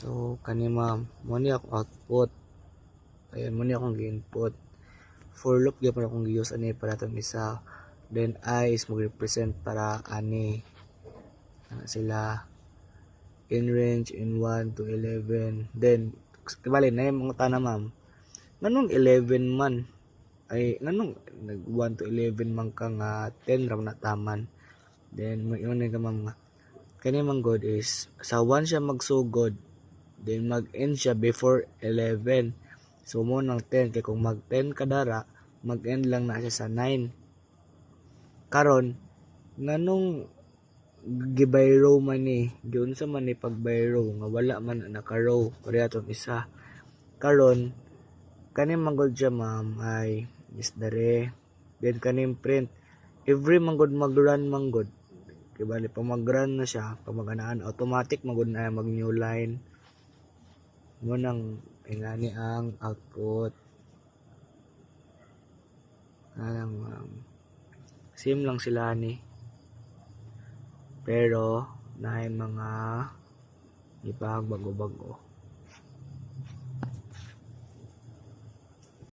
So kani ma'am, mo ni ako output. Ayan, mo ni akong input. For loop gyapon akong gi-use ani para tong isa. Then I is mag-represent para ani. Sila in range in 1 to 11. Then bali na yung mga tana ma'am. Nganong 11 man? Ay nganong nag 1 to 11 man ka nga 10 ra na taman. Then mo ka ma'am nga kani man god is sa 1 siya magsugod. Then mag-end siya before 11. So mo nang 10 kay kung mag 10 kadara, mag-end lang na siya sa 9. Karon nganong gibay row man ni, giun sa man ni pag by row nga wala man naka row pareha tong isa. Karon kani manggod siya ma'am ay is dare. Then kaning print every manggod mag-run manggod. Kay bali pag mag-run na siya, pag mag-anaan automatic manggod na mag new line. Mo nang ingani ang output. Same lang sila ni. Pero naay mga ipag bago-bago.